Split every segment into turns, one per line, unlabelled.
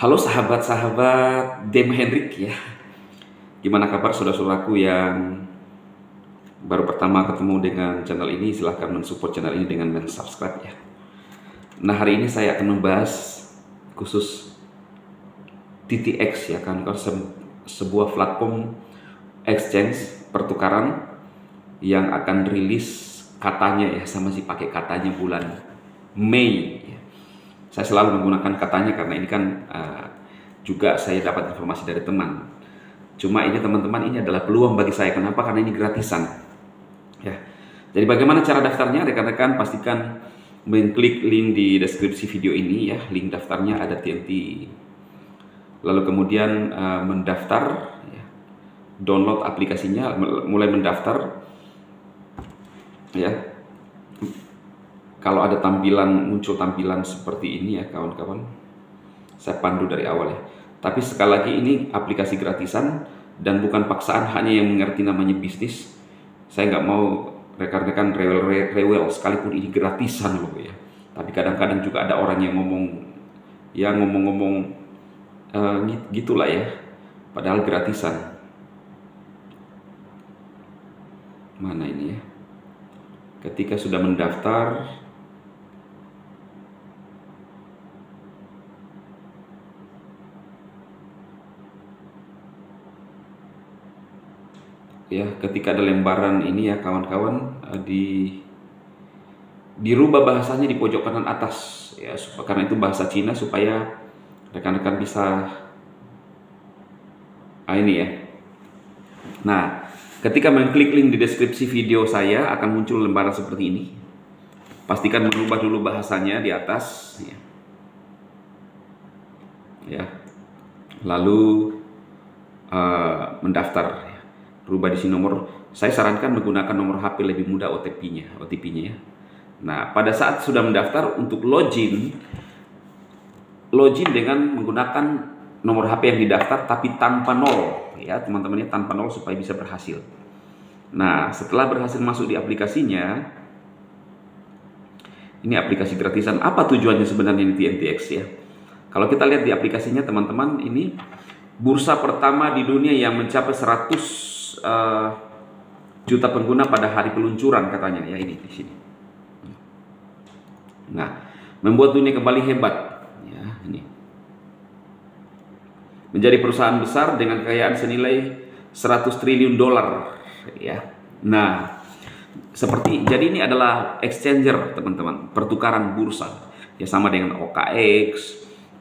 Halo sahabat-sahabat Dem Hendrik ya. Gimana kabar saudara-saudaraku yang baru pertama ketemu dengan channel ini? Silahkan mensupport channel ini dengan subscribe ya. Nah, hari ini saya akan membahas khusus TTX ya kan, sebuah platform exchange pertukaran yang akan rilis katanya ya, sama sih pakai katanya bulan Mei ya. Saya selalu menggunakan katanya karena ini kan juga saya dapat informasi dari teman. Cuma ini teman-teman, ini adalah peluang bagi saya. Kenapa? Karena ini gratisan. Ya. Jadi bagaimana cara daftarnya? Rekan-rekan pastikan mengklik link di deskripsi video ini ya. Link daftarnya ada TNT. Lalu kemudian mendaftar, ya. Download aplikasinya, mulai mendaftar. Ya. Kalau ada muncul tampilan seperti ini ya kawan-kawan, saya pandu dari awal ya. Tapi sekali lagi ini aplikasi gratisan dan bukan paksaan, hanya yang mengerti namanya bisnis. Saya nggak mau rekan-rekan rewel sekalipun ini gratisan loh ya. Tapi kadang-kadang juga ada orang yang ngomong gitulah ya, padahal gratisan. Mana ini ya? Ketika sudah mendaftar, ya, ketika ada lembaran ini ya kawan-kawan, dirubah bahasanya di pojok kanan atas ya, karena itu bahasa Cina, supaya rekan-rekan bisa ini ya. Nah, ketika mengklik link di deskripsi video saya akan muncul lembaran seperti ini. Pastikan merubah dulu bahasanya di atas ya. Ya. Lalu mendaftar. Rubah di sini nomor. Saya sarankan menggunakan nomor HP, lebih mudah OTP-nya ya. Nah, pada saat sudah mendaftar, untuk login dengan menggunakan nomor HP yang didaftar tapi tanpa nol ya, teman-temannya, tanpa nol supaya bisa berhasil. Nah, setelah berhasil masuk di aplikasinya, ini aplikasi gratisan. Apa tujuannya sebenarnya ini TNTX ya? Kalau kita lihat di aplikasinya teman-teman, ini bursa pertama di dunia yang mencapai 100 juta pengguna pada hari peluncuran katanya ya, ini di sini. Nah, membuat dunia kembali hebat ya, ini. Menjadi perusahaan besar dengan kekayaan senilai 100 triliun dolar ya. Nah, jadi ini adalah exchanger teman-teman, pertukaran bursa ya, sama dengan OKX,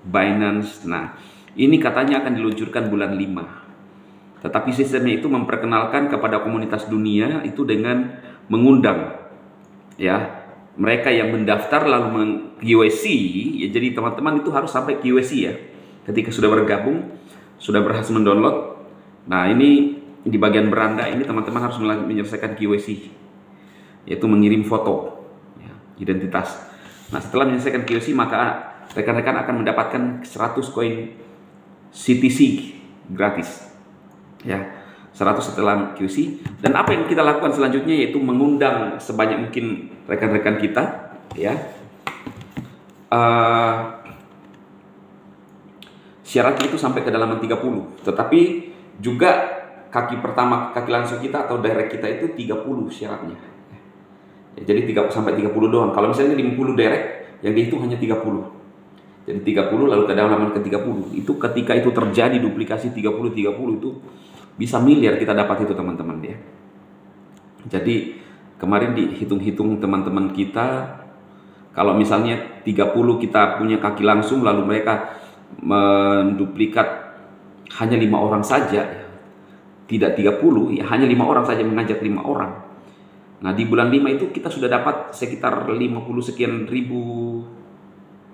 Binance. Nah, ini katanya akan diluncurkan bulan 5. Tetapi sistemnya itu memperkenalkan kepada komunitas dunia itu dengan mengundang ya mereka yang mendaftar lalu QYC ya. Jadi teman-teman itu harus sampai QYC ya. Ketika sudah bergabung, sudah berhasil mendownload. Nah, ini di bagian beranda ini teman-teman harus menyelesaikan QYC, yaitu mengirim foto ya, identitas. Nah, setelah menyelesaikan QYC maka rekan-rekan akan mendapatkan 100 koin CTC gratis ya, 100 setelah QC. Dan apa yang kita lakukan selanjutnya yaitu mengundang sebanyak mungkin rekan-rekan kita ya. Syaratnya itu sampai kedalaman 30, tetapi juga kaki langsung kita atau direct kita itu 30 syaratnya ya, jadi sampai 30 doang. Kalau misalnya 50 direct, yang dihitung hanya 30. Jadi 30 lalu kedalaman ke 30. Itu ketika itu terjadi duplikasi 30 itu bisa miliar kita dapat itu teman-teman ya. Jadi kemarin dihitung-hitung teman-teman kita, kalau misalnya 30 kita punya kaki langsung lalu mereka menduplikat hanya 5 orang saja, tidak 30 ya, hanya 5 orang saja mengajak 5 orang. Nah, di bulan 5 itu kita sudah dapat sekitar 50 sekian ribu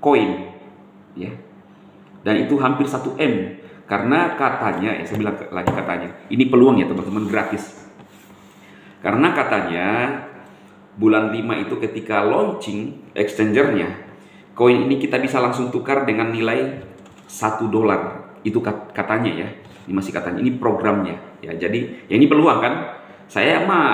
koin ya. Dan itu hampir 1 M. Karena katanya, ya saya bilang lagi katanya, ini peluang ya teman-teman, gratis. Karena katanya bulan 5 itu ketika launching exchangernya, koin ini kita bisa langsung tukar dengan nilai $1. Itu katanya ya, ini masih katanya, ini programnya ya. Jadi ya ini peluang kan, saya mah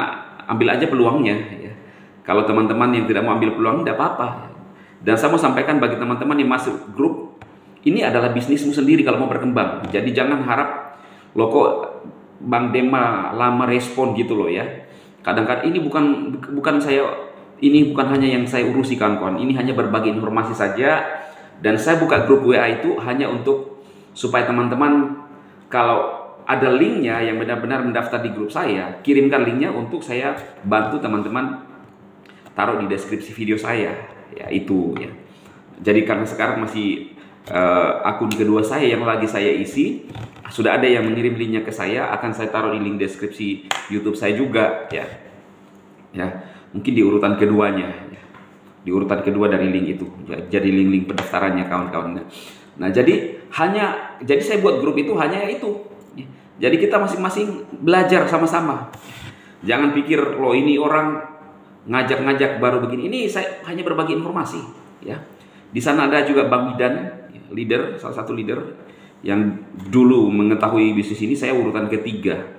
ambil aja peluangnya ya. Kalau teman-teman yang tidak mau ambil peluang, tidak apa-apa. Dan saya mau sampaikan bagi teman-teman yang masuk grup ini adalah bisnismu sendiri kalau mau berkembang. Jadi jangan harap loh kok Bang Dema lama respon gitu loh ya. Kadang-kadang ini bukan hanya yang saya urusi kawan-kawan. Ini hanya berbagi informasi saja, dan saya buka grup WA itu hanya untuk supaya teman-teman kalau ada linknya yang benar-benar mendaftar di grup saya, kirimkan linknya untuk saya bantu teman-teman taruh di deskripsi video saya, ya itu ya. Jadi karena sekarang masih akun kedua saya yang lagi saya isi, sudah ada yang mengirim linknya ke saya, akan saya taruh di link deskripsi YouTube saya juga ya. Ya, mungkin di urutan keduanya, ya. Di urutan kedua dari link itu, ya. Jadi link-link pendaftarannya kawan-kawan. Nah, jadi saya buat grup itu hanya itu. Jadi kita masing-masing belajar sama-sama. Jangan pikir loh ini orang ngajak-ngajak baru begini. Ini saya hanya berbagi informasi, ya. Di sana ada juga Bang Midan, leader, salah satu leader yang dulu mengetahui bisnis ini. Saya urutan ketiga,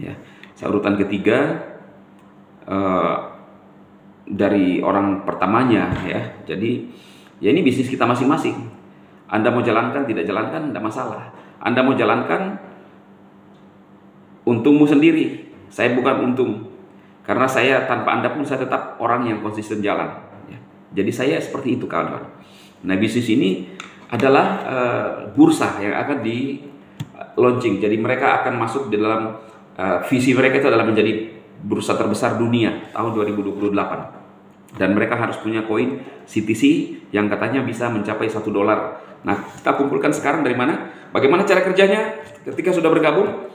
ya. Saya urutan ketiga dari orang pertamanya, ya. Jadi ya ini bisnis kita masing-masing. Anda mau jalankan, tidak jalankan, tidak masalah. Anda mau jalankan, untungmu sendiri. Saya bukan untung, karena saya tanpa Anda pun saya tetap orang yang konsisten jalan, ya. Jadi saya seperti itu kawan-kawan. Nah, bisnis ini adalah bursa yang akan di launching. Jadi mereka akan masuk di dalam visi mereka itu adalah menjadi bursa terbesar dunia tahun 2028. Dan mereka harus punya koin CTC yang katanya bisa mencapai $1. Nah, kita kumpulkan sekarang dari mana? Bagaimana cara kerjanya? Ketika sudah bergabung,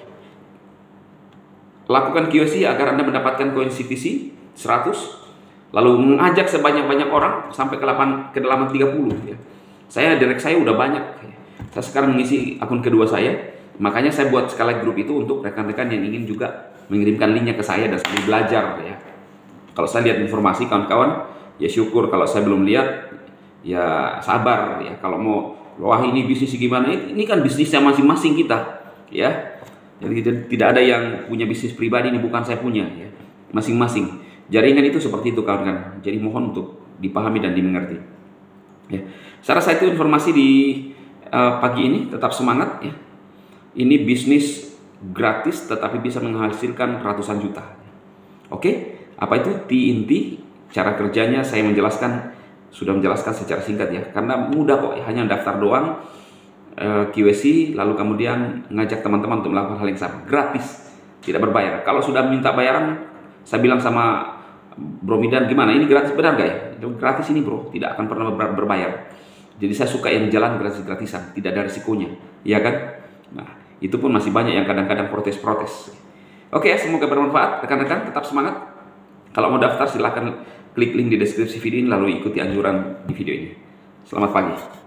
lakukan QC agar Anda mendapatkan koin CTC 100, lalu mengajak sebanyak-banyak orang sampai ke kedalaman 30 ya. Direct saya udah banyak. Saya sekarang mengisi akun kedua saya, makanya saya buat skala grup itu untuk rekan-rekan yang ingin juga mengirimkan linknya ke saya dan sambil belajar ya. Kalau saya lihat informasi kawan-kawan, ya syukur. Kalau saya belum lihat, ya sabar ya. Kalau mau, wah ini bisnis gimana? Ini kan bisnisnya masing-masing kita, ya. Jadi tidak ada yang punya bisnis pribadi, ini bukan saya punya, ya. Masing-masing. Jaringan itu seperti itu kawan-kawan. Jadi mohon untuk dipahami dan dimengerti. Ya. Saya rasa itu informasi di pagi ini. Tetap semangat ya. Ini bisnis gratis tetapi bisa menghasilkan ratusan juta. Oke, apa itu TINT? Cara kerjanya saya sudah menjelaskan secara singkat ya, karena mudah kok, hanya daftar doang, QC, lalu kemudian ngajak teman-teman untuk melakukan hal yang sama, gratis, tidak berbayar. Kalau sudah minta bayaran, saya bilang sama Bro Midan, gimana ini gratis, benar gak ya? Gratis ini bro, tidak akan pernah berbayar. Jadi saya suka yang jalan gratis-gratisan, tidak ada risikonya, ya kan? Nah, itu pun masih banyak yang kadang-kadang protes-protes. Oke, semoga bermanfaat. Rekan-rekan tetap semangat. Kalau mau daftar silahkan klik link di deskripsi video ini lalu ikuti anjuran di video ini. Selamat pagi.